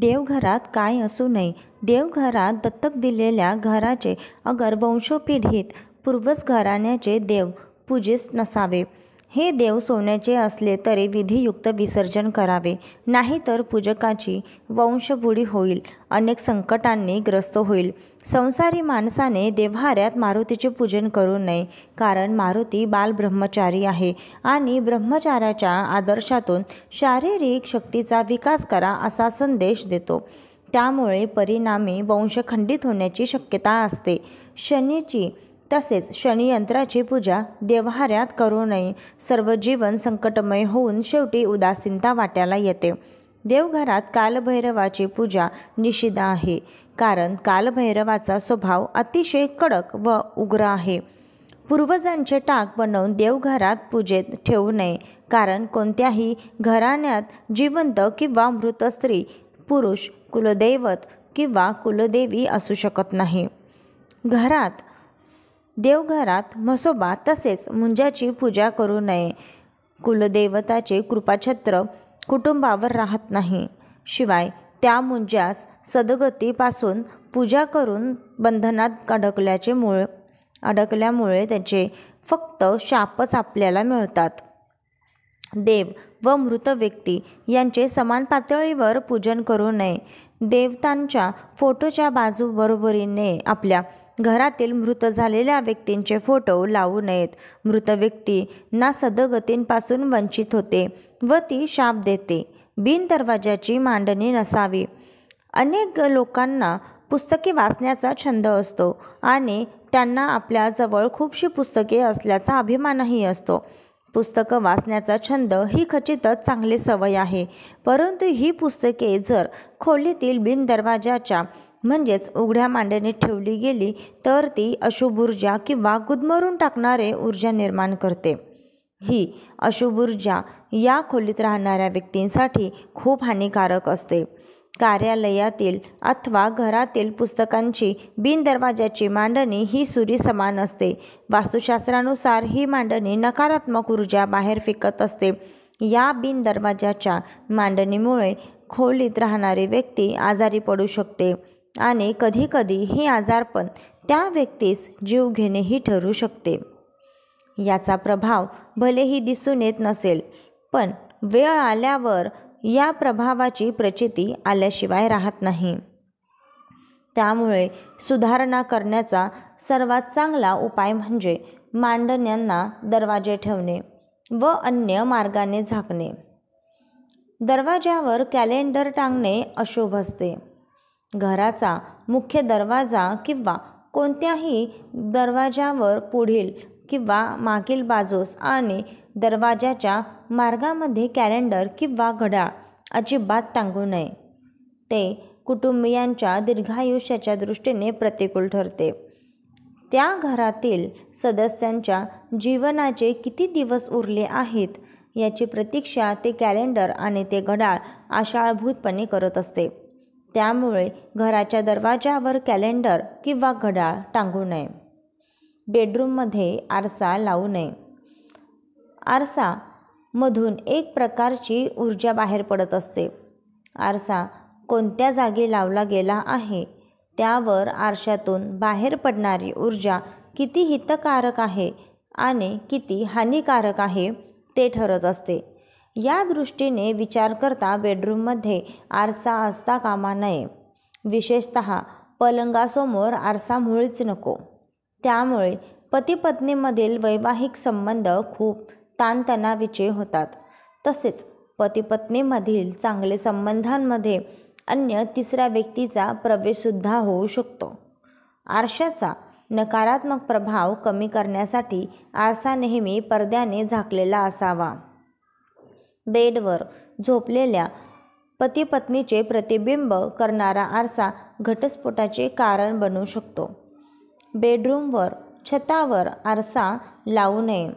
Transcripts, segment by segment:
देवघरात काय असू नये. देवघरात दत्तक दिलेल्या घराचे अगर वंशोपिढीत पूर्वज घराण्याचे देव पूजिस नसावे. हे देव सोन्याचे असले तरी विधियुक्त विसर्जन करावे, नाहीतर पूजकाची वंशबुडी होईल, अनेक संकटांनी ग्रस्त होईल. संसारी माणसाने देव्हाऱ्यात मारुतीचे पूजन करू नये, कारण मारुती बालब्रह्मचारी आहे आणि ब्रह्मचार्याच्या आदर्शातून शारीरिक शक्तीचा विकास करा असा संदेश देतो. त्यामुळे परिणामी वंश खंडित होण्याची शक्यता असते. शनीची तसेच शनियंत्राची पूजा देव्हाऱ्यात करू नये. सर्व जीवन संकटमय होऊन शेवटी उदासीनता वाट्याला येते. देवघरात कालभैरवाची पूजा निषिद्ध आहे, कारण कालभैरवाचा स्वभाव अतिशय कडक व उग्र आहे. पूर्वजांचे टाक बनवून देवघरात पूजेत ठेवू नये, कारण कोणत्याही घराण्यात जिवंत किंवा मृत स्त्री, पुरुष, कुलदैवत किंवा कुलदेवी असू शकत नाही. देवघरात म्हसोबा तसेच मुंजाची पूजा करू नये. कुलदैवताचे कृपाछत्र कुटुंबावर राहत नाही. शिवाय त्या मुंजास सद्गतीपासून पूजा करून बंधनात अडकल्यामुळे त्याचे फक्त शापच आपल्याला मिळतात. देव व मृत व्यक्ती यांचे समान पातळीवर पूजन करू नये. देवतांच्या फोटोच्या बरोबरीने आपल्या घरातील मृत झालेल्या व्यक्तींचे फोटो लावू नयेत. मृत व्यक्ती ना सद्गतींपासून वंचित होते व ती शाप देते. बिनदरवाजाची मांडणी नसावी. अनेक लोकांना पुस्तके वाचण्याचा छंद असतो आणि त्यांना आपल्याजवळ खूपशी पुस्तके असल्याचा अभिमानही असतो. पुस्तकं वाचण्याचा छंद ही खचितच चांगली सवय आहे, परंतु ही पुस्तके जर खोलीतील बिनदरवाजाच्या म्हणजेच उघड्या मांडणीत ठेवली गेली तर ती अशुभ ऊर्जा किंवा गुदमरून टाकणारे ऊर्जा निर्माण करते. ही अशुभ ऊर्जा या खोलीत राहणाऱ्या व्यक्तींसाठी खूप हानिकारक असते. कार्यालयातील अथवा घरातील पुस्तकांची बिनदरवाजाची मांडणी ही सुरी समान असते. वास्तुशास्त्रानुसार ही मांडणी नकारात्मक ऊर्जा बाहेर फेकत असते. या बिनदरवाजाच्या मांडणीमुळे खोलीत राहणारी व्यक्ती आजारी पडू शकते आणि कधीकधी हे आजारपण त्या व्यक्तीस जीवघेणेही ठरू शकते. याचा प्रभाव भलेही दिसून येत नसेल, पण वेळ आल्यावर या प्रभावाची प्रचिती आल्याशिवाय राहत नाही. त्यामुळे सुधारणा करण्याचा सर्वात चांगला उपाय म्हणजे मांडण्यांना दरवाजे ठेवणे व अन्य मार्गाने झाकणे. दरवाजावर कॅलेंडर टांगणे अशुभ असते. घराचा मुख्य दरवाजा किंवा कोणत्याही दरवाजावर पुढील किंवा मागील बाजूस आणि दरवाजाच्या मार्गामध्ये कॅलेंडर किंवा घड्याळ अजिबात टांगू नये. ते कुटुंबियांच्या दीर्घायुष्याच्या दृष्टीने प्रतिकूल ठरते. त्या घरातील सदस्यांच्या जीवनाचे किती दिवस उरले आहेत याची प्रतीक्षा ते कॅलेंडर आणि ते घड्याळ आशाळभूतपणे करत असते. त्यामुळे घराच्या दरवाजावर कॅलेंडर किंवा घड्याळ टांगू नये. बेडरूममध्ये आरसा लावू नये. आरसा मधून एक प्रकारची ऊर्जा बाहेर पडत असते. आरसा कोणत्या जागी लावला गेला आहे त्यावर आरशातून बाहेर पडणारी ऊर्जा किती हितकारक आहे आणि किती हानिकारक आहे ते ठरत असते. या दृष्टीने विचार करता बेडरूममध्ये आरसा असता कामा नये. विशेषतः पलंगासमोर आरसा मुळीच नको. त्यामुळे पतीपत्नीमधील वैवाहिक संबंध खूप ताणतणावीचे होतात. तसेच पतीपत्नीमधील चांगले संबंधांमध्ये अन्य तिसऱ्या व्यक्तीचा प्रवेशसुद्धा होऊ शकतो. आरशाचा नकारात्मक प्रभाव कमी करण्यासाठी आरसा नेहमी पडद्याने झाकलेला असावा. बेडवर झोपलेल्या पतीपत्नीचे प्रतिबिंब करणारा आरसा घटस्फोटाचे कारण बनू शकतो. बेडरूमवर छतावर आरसा लावू नये.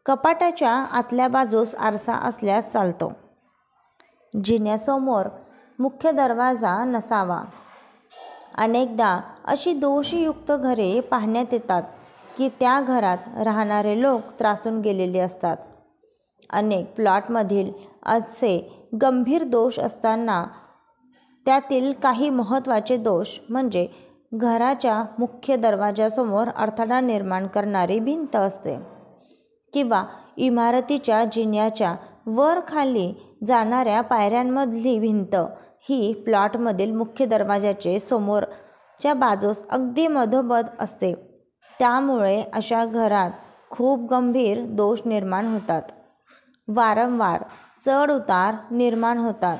कपाटाच्या आतल्या बाजूस आरसा असल्यास चालतो. जिन्यासमोर मुख्य दरवाजा नसावा. अनेकदा अशी दोषयुक्त घरे पाहण्यात येतात की त्या घरात राहणारे लोक त्रासून गेलेले असतात. अनेक प्लॉटमधील असे गंभीर दोष असताना त्यातील काही महत्त्वाचे दोष म्हणजे घराच्या मुख्य दरवाजासमोर अडथळा निर्माण करणारी भिंत असते किंवा इमारतीच्या जिन्याच्या वर खाली जाणाऱ्या पायऱ्यांमधली भिंत ही प्लॉटमधील मुख्य दरवाजाचे समोरच्या बाजूस अगदी मधोमध असते. त्यामुळे अशा घरात खूप गंभीर दोष निर्माण होतात. वारंवार चढ उतार निर्माण होतात.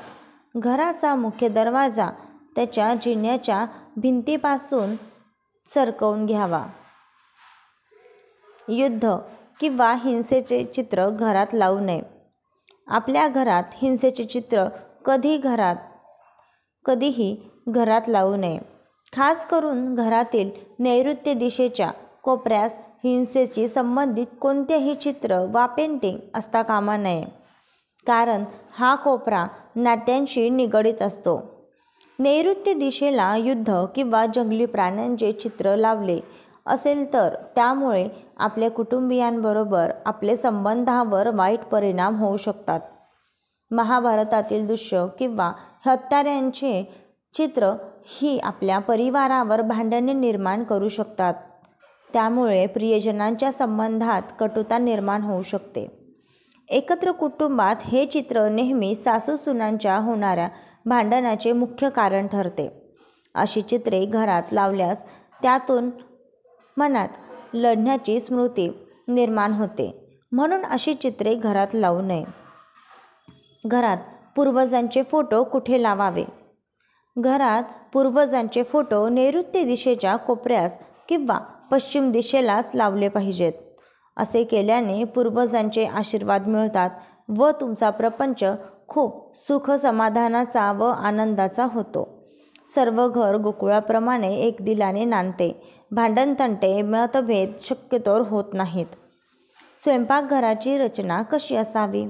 घराचा मुख्य दरवाजा त्याच्या जिन्याच्या भिंतीपासून सरकवून घ्यावा. युद्ध किंवा हिंसेचे चित्र घरात लावू नये. आपल्या घरात हिंसेचे चित्र कधीही घरात लावू नये. खास करून घरातील नैऋत्य दिशेच्या कोपऱ्यास हिंसेशी संबंधित कोणतेही चित्र वा पेंटिंग असता कामा नये, कारण हा कोपरा नात्यांशी निगडीत असतो. नैऋत्य दिशेला युद्ध किंवा जंगली प्राण्यांचे चित्र लावले असेल तर त्यामुळे आपल्या कुटुंबियांबरोबर आपले संबंधावर वाईट परिणाम होऊ शकतात. महाभारतातील दृश्य किंवा हत्यारांचे चित्र ही आपल्या परिवारावर भांडणे निर्माण करू शकतात. त्यामुळे प्रियजनांच्या संबंधात कटुता निर्माण होऊ शकते. एकत्र कुटुंबात हे चित्र नेहमी सासू-सुनांच्या होणाऱ्या भांडणाचे मुख्य कारण ठरते. अशी चित्रे घरात लावल्यास त्यातून मनात लढण्याची स्मृती निर्माण होते. म्हणून अशी चित्रे घरात लावू नये. घरात पूर्वजांचे फोटो कुठे लावावे? घरात पूर्वजांचे फोटो नैऋत्य दिशेच्या कोपऱ्यास किंवा पश्चिम दिशेलाच लावले पाहिजेत. असे केल्याने पूर्वजांचे आशीर्वाद मिळतात व तुमचा प्रपंच खूप सुख समाधानाचा व आनंदाचा होतो. सर्व घर गोकुळाप्रमाणे एक दिलाने नांदते. भांडणतंटे मतभेद शक्यतोवर होत नाहीत. स्वयंपाकघराची रचना कशी असावी?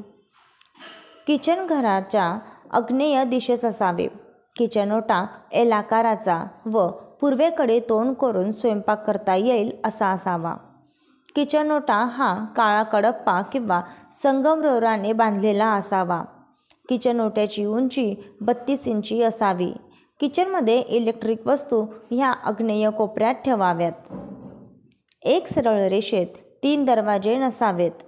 किचन घराच्या आग्नेय दिशेस असावे. किचन ओटा एल आकाराचा व पूर्वेकडे तोंड करून स्वयंपाक करता येईल असा असावा. किचन ओटा हा काळा कडप्पा किंवा संगमरवराने बांधलेला असावा. किचन ओट्याची उंची 32 इंची असावी. किचनमध्ये इलेक्ट्रिक वस्तू ह्या आग्नेय कोपऱ्यात ठेवाव्यात. एक सरळ रेषेत 3 दरवाजे नसावेत.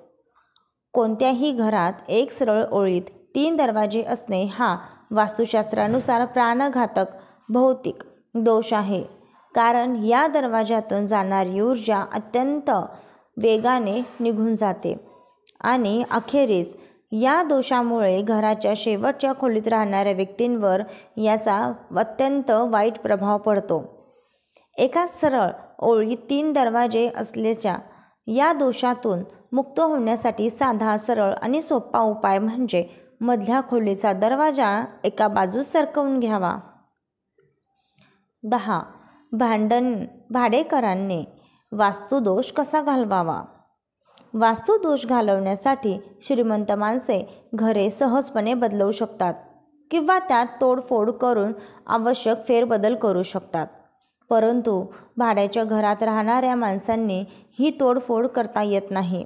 कोणत्याही घरात एक सरळ ओळीत 3 दरवाजे असणे हा वास्तुशास्त्रानुसार प्राणघातक भौतिक दोष आहे, कारण या दरवाज्यातून जाणारी ऊर्जा अत्यंत वेगाने निघून जाते आणि अखेरीस या दोषामुळे घराच्या शेवटच्या खोलीत राहणाऱ्या व्यक्तींवर याचा अत्यंत वाईट प्रभाव पडतो. एका सरळ ओळीत 3 दरवाजे असल्याच्या या दोषातून मुक्त होण्यासाठी साधा, सरळ आणि सोपा उपाय म्हणजे मधल्या खोलीचा दरवाजा एका बाजूस सरकवून घ्यावा. 10. भाडेकरांनी वास्तुदोष कसा घालवावा? वास्तुदोष घालवण्यासाठी श्रीमंत माणसे घरे सहजपणे बदलवू शकतात किंवा त्यात तोडफोड करून आवश्यक फेरबदल करू शकतात. परंतु भाड्याच्या घरात राहणाऱ्या माणसांनी ही तोडफोड करता येत नाही.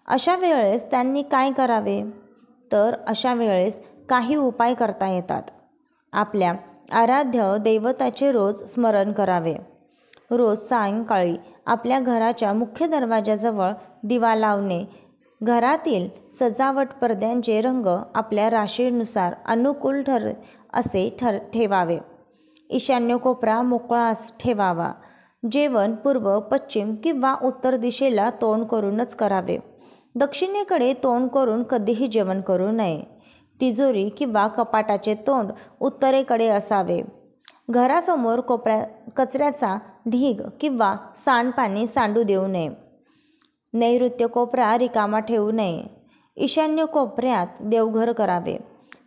अशा वेळेस त्यांनी काय करावे? तर अशा वेळेस काही उपाय करता येतात. आपल्या आराध्य दैवताचे रोज स्मरण करावे. रोज सायंकाळी आपल्या घराच्या मुख्य दरवाजाजवळ दिवा लावणे. घरातील सजावट पडद्यांचे रंग आपल्या राशीनुसार अनुकूल असे ठेवावे. ईशान्य कोपरा मोकळा ठेवावा. जेवण पूर्व, पश्चिम किंवा उत्तर दिशेला तोंड करूनच करावे. दक्षिणेकडे तोंड करून कधीही जेवण करू नये. तिजोरी किंवा कपाटाचे तोंड उत्तरेकडे असावे. घरासमोर कचऱ्याचा ढीग किंवा सांडपाणी सांडू देऊ नये. नैऋत्य कोपरा रिकामा ठेवू नये. ईशान्य कोपऱ्यात देवघर करावे.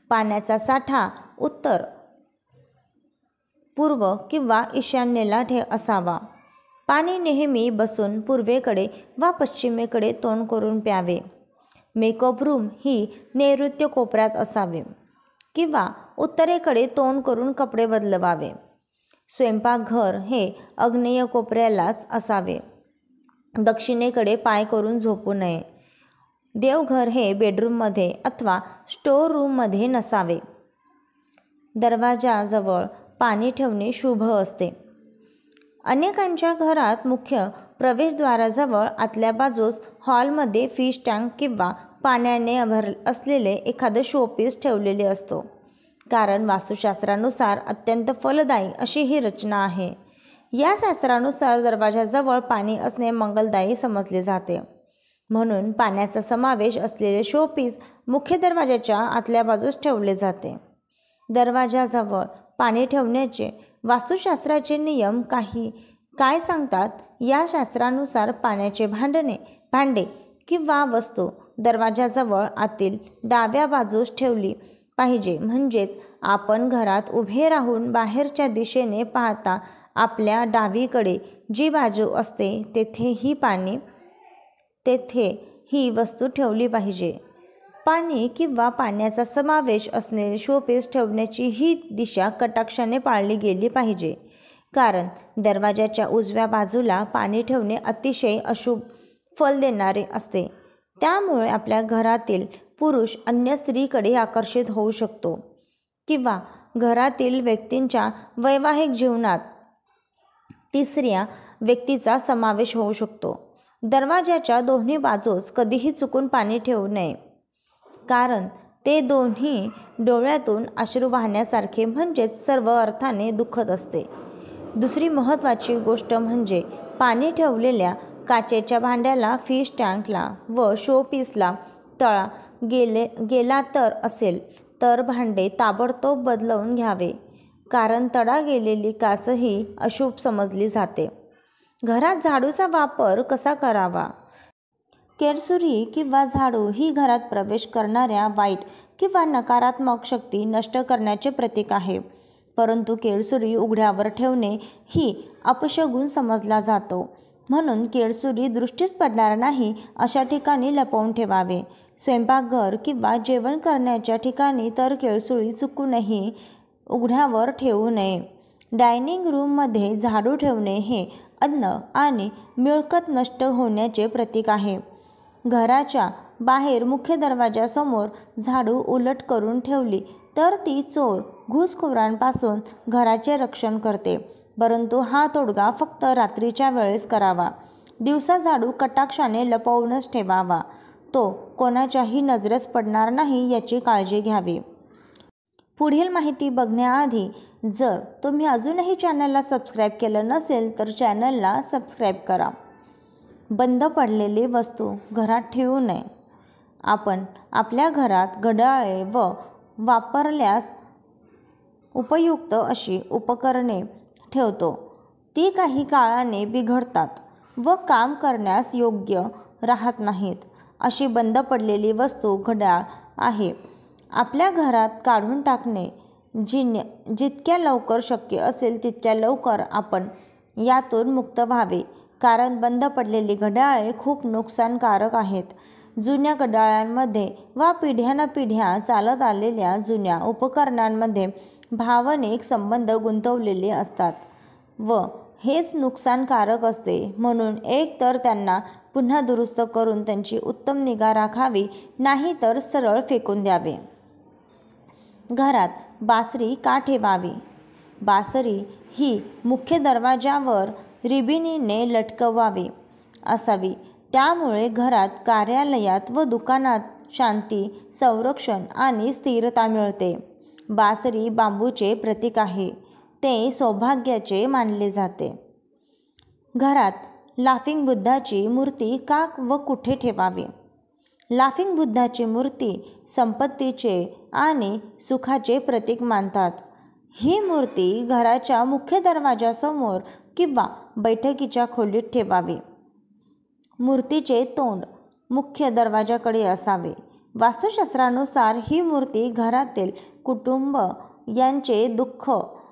पाण्याचा साठा उत्तर, पूर्व किंवा ईशान्येला असावा. पाणी नेहमी बसून पूर्वेकडे वा पश्चिमेकडे तोंड करून प्यावे. मेकअप रूम ही नैऋत्य कोपऱ्यात असावे किंवा उत्तरेकडे तोंड करून कपडे बदलवावे. स्वयंपाकघर हे आग्नेय कोपऱ्यालाच असावे. दक्षिणेकडे पाय करून झोपू नये. देवघर हे बेडरूममध्ये अथवा स्टोअर रूममध्ये नसावे. दरवाजाजवळ पाणी ठेवणे शुभ असते. अनेकांच्या घरात मुख्य प्रवेशद्वाराजवळ आतल्या बाजूस हॉलमध्ये फिश टँक किंवा पाण्याने असलेले एखादं शोपीस ठेवलेले असतो, कारण वास्तुशास्त्रानुसार अत्यंत फलदायी अशी ही रचना आहे. या शास्त्रानुसार दरवाजाजवळ पाणी असणे मंगलदायी समजले जाते. म्हणून पाण्याचा समावेश असलेले शोपीस मुख्य दरवाजाच्या आतल्या बाजूस ठेवले जाते. दरवाजाजवळ पाणी ठेवण्याचे वास्तुशास्त्राचे नियम काय सांगतात? या शास्त्रानुसार पाण्याचे भांडे किंवा वस्तू दरवाजाजवळ आतील डाव्या बाजूस ठेवली पाहिजे. म्हणजेच आपण घरात उभे राहून बाहेरच्या दिशेने पाहता आपल्या डावीकडे जी बाजू असते तेथे ही वस्तू ठेवली पाहिजे. पाणी किंवा पाण्याचा समावेश असलेले शोपीस ठेवण्याची ही दिशा कटाक्षाने पाळली गेली पाहिजे, कारण दरवाजाच्या उजव्या बाजूला पाणी ठेवणे अतिशय अशुभ फल देणारे असते. त्यामुळे आपल्या घरातील पुरुष अन्य स्त्रीकडे आकर्षित होऊ शकतो किंवा घरातील व्यक्तींच्या वैवाहिक जीवनात तिसऱ्या व्यक्तीचा समावेश होऊ शकतो. दरवाजाच्या दोन्ही बाजूस कधीही चुकून पाणी ठेवू नये, कारण ते दोन्ही डोळ्यातून अश्रू वाहण्यासारखे म्हणजेच सर्व अर्थाने दुःखद असते. दुसरी महत्त्वाची गोष्ट म्हणजे पाणी ठेवलेल्या काचेच्या भांड्याला, फिश टँकला व शोपीसला तडा गेला असेल तर भांडे ताबडतोब बदलवून घ्यावे, कारण तडा गेलेली काच ही अशुभ समजली जाते. घरात झाडूचा वापर कसा करावा? केरसुरी किंवा झाडू ही घरात प्रवेश करणाऱ्या वाईट किंवा नकारात्मक शक्ती नष्ट करण्याचे प्रतीक आहे. परंतु केळसुरी उघड्यावर ठेवणे ही अपशगुन समजला जातो. म्हणून केळसुरी दृष्टीस पडणार नाही अशा ठिकाणी लपवून ठेवावे. स्वयंपाकघर किंवा जेवण करण्याच्या ठिकाणी तर केळसुरी चुकूनही उघड्यावर ठेवू नये. डायनिंग रूममध्ये झाडू ठेवणे हे अन्न आणि मिळकत नष्ट होण्याचे प्रतीक आहे. घराच्या बाहेर मुख्य दरवाजासमोर झाडू उलट करून ठेवली तर ती चोर घुसखोरांपासून घराचे रक्षण करते. परंतु हा तोडगा फक्त रात्रीच्या वेळेस करावा. दिवसा झाडू कटाक्षाने लपवूनच ठेवावा. तो कोणाच्याही नजरेस पडणार नाही याची काळजी घ्यावी. पुढील माहिती बघण्याआधी जर तुम्ही अजूनही चॅनलला सबस्क्राईब केलं नसेल तर चॅनलला सबस्क्राईब करा. बंद पडलेली वस्तू घरात ठेवू नये. आपण आपल्या घरात घड्याळे व वापरल्यास उपयुक्त अशी उपकरणे ठेवतो. ती काही काळाने बिघडतात व काम करण्यास योग्य राहत नाहीत. अशी बंद पडलेली वस्तू घड्याळ आहे. आपल्या घरात काढून टाकणे. जितक्या लवकर शक्य असेल तितक्या लवकर आपण यातून मुक्त व्हावे, कारण बंद पडलेली घड्याळे खूप नुकसानकारक आहेत. जुन्या घड्याळांमध्ये वा पिढ्यानपिढ्या चालत आलेल्या जुन्या उपकरणांमध्ये भावनिक संबंध गुंतवलेले असतात व हेच नुकसानकारक असते. म्हणून एक तर त्यांना पुन्हा दुरुस्त करून त्यांची उत्तम निगा राखावी, नाही तर सरळ फेकून द्यावे. घरात बासरी का ठेवावी? बासरी ही मुख्य दरवाजावर रिबिनीने लटकवावी असावी. त्यामुळे घरात, कार्यालयात व दुकानात शांती, संरक्षण आणि स्थिरता मिळते. बासरी बांबूचे प्रतीक आहे. ते सौभाग्याचे मानले जाते. घरात लाफिंग बुद्धाची मूर्ती का व कुठे ठेवावी? लाफिंग बुद्धाची मूर्ती संपत्तीचे आणि सुखाचे प्रतीक मानतात. ही मूर्ती घराच्या मुख्य दरवाजासमोर किंवा बैठकीच्या खोलीत ठेवावी. मूर्तीचे तोंड मुख्य दरवाजाकडे असावे. वास्तुशास्त्रानुसार ही मूर्ती घरातील कुटुंब यांचे दुःख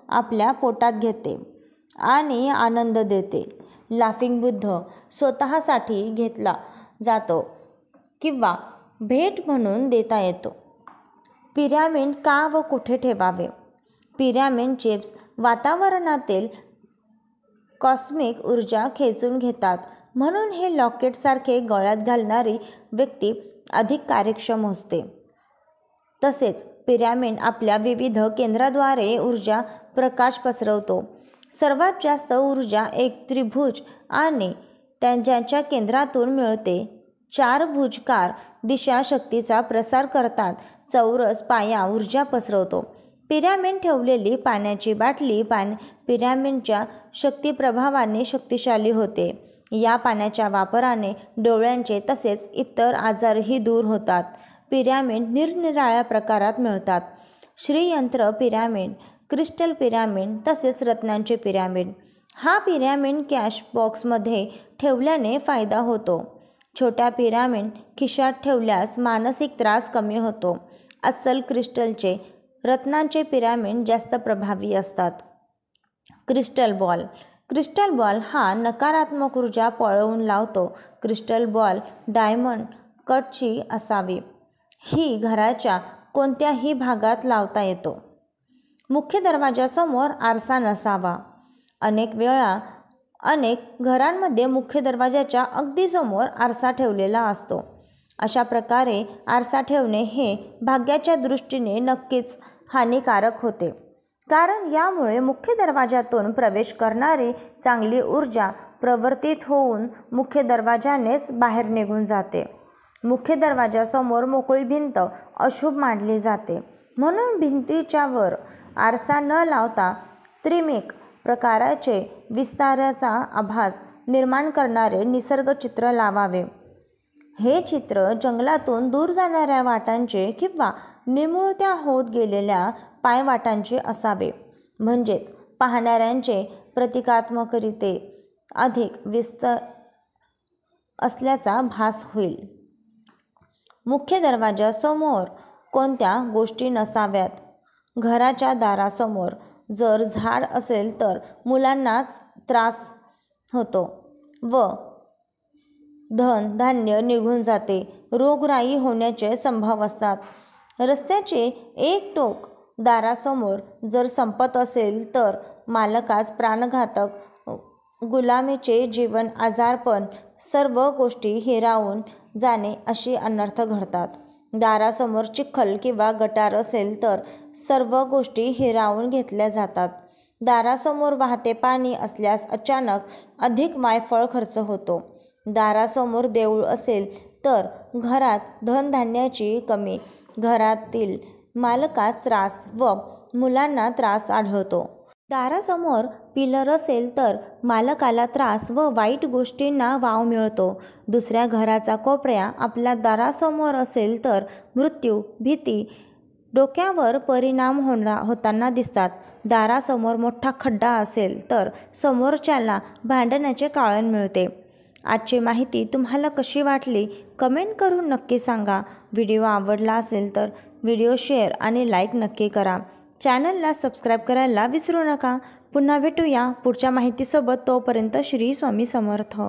आपल्या पोटात घेते आणि आनंद देते. लाफिंग बुद्ध स्वतःसाठी घेतला जातो किंवा भेट म्हणून देता येतो. पिरॅमिड का व कुठे ठेवावे? पिरॅमिड चिप्स वातावरणातील कॉस्मिक ऊर्जा खेचून घेतात. म्हणून हे लॉकेटसारखे गळ्यात घालणारी व्यक्ती अधिक कार्यक्षम असते. तसेच पिरॅमिड आपल्या विविध केंद्राद्वारे ऊर्जा प्रकाश पसरवतो. सर्वात जास्त ऊर्जा एक त्रिभुज आणि त्यांच्या केंद्रातून मिळते. 4 भुजाकार दिशा शक्तीचा प्रसार करतात. चौरस पाया ऊर्जा पसरवतो. पिरॅमिड ठेवलेली पाण्याची बाटली पिरॅमिडच्या शक्तिप्रभावाने शक्तिशाली होते. या पाण्याच्या वापराने डोळ्यांचे तसेच इतर आजारही दूर होतात. पिरॅमिड निरनिराळ्या प्रकारात मिळतात. श्रीयंत्र पिरॅमिड, क्रिस्टल पिरॅमिड तसेच रत्नांचे पिरॅमिड. हा पिरॅमिड कॅश बॉक्समध्ये ठेवल्याने फायदा होतो. छोट्या पिरॅमिड खिशात ठेवल्यास मानसिक त्रास कमी होतो. अस्सल क्रिस्टलचे, रत्नांचे पिरॅमिड जास्त प्रभावी असतात. Crystal ball. क्रिस्टल बॉल हा नकारात्मक ऊर्जा पळवून लावतो. क्रिस्टल बॉल डायमंड कटची असावी. ही घराच्या कोणत्याही भागात लावता येतो. मुख्य दरवाजासमोर आरसा नसावा. अनेक घरांमध्ये मुख्य दरवाजाच्या अगदी समोर आरसा ठेवलेला असतो. अशा प्रकारे आरसा ठेवणे हे भाग्याच्या दृष्टीने नक्कीच हानिकारक होते, कारण यामुळे मुख्य दरवाजातून प्रवेश करणारी चांगली ऊर्जा प्रवर्तित होऊन मुख्य दरवाजानेच बाहेर निघून जाते. मुख्य दरवाजासमोर मोकळी भिंत अशुभ मानली जाते. म्हणून भिंतीच्या वर आरसा न लावता त्रिमिक प्रकाराचे विस्ताराचा आभास निर्माण करणारे निसर्ग चित्र लावावे. हे चित्र जंगलातून दूर जाणाऱ्या वाटांचे किंवा निमुळत्या होत गेलेल्या पायवाटांचे असावे. म्हणजेच पाहणाऱ्यांचे प्रतिकात्मकरिते अधिक विस्तार असल्याचा भास होईल. मुख्य दरवाजासमोर कोणत्या गोष्टी नसाव्यात. घराच्या दारासमोर जर झाड असेल तर मुलांना त्रास होतो व धन धान्य निघून जाते. रोगराई होण्याचे संभव असतात. रस्त्याचे एक टोक दारासमोर जर संपत असेल तर मालकास प्राणघातक गुलामीचे जीवन, आजारपण, सर्व गोष्टी हिरावून जाणे अशी अनर्थ घडतात. दारासमोर चिखल किंवा गटार असेल तर सर्व गोष्टी हिरावून घेतल्या जातात. दारासमोर वाहते पाणी असल्यास अचानक अधिक वायफळ खर्च होतो. दारासमोर देऊळ असेल तर घरात धनधान्याची कमी, घरातील मालकास त्रास व मुलांना त्रास आढळतो. दारासमोर पिलर असेल तर मालकाला त्रास व वाईट गोष्टींना वाव मिळतो. दुसऱ्या घराचा कोपऱ्या आपल्या दारासमोर असेल तर मृत्यू, भीती, डोक्यावर परिणाम होताना दिसतात. दारासमोर मोठा खड्डा असेल तर समोरच्याला भांडण्याचे कारण मिळते. आजची माहिती तुम्हाला कशी वाटली कमेंट करून नक्की सांगा. व्हिडिओ आवडला असेल तर व्हिडिओ शेअर आणि लाईक नक्की करा. चॅनलला सबस्क्राईब करायला विसरू नका. पुन्हा भेटूया पुढच्या माहितीसोबत. तोपर्यंत श्री स्वामी समर्थ.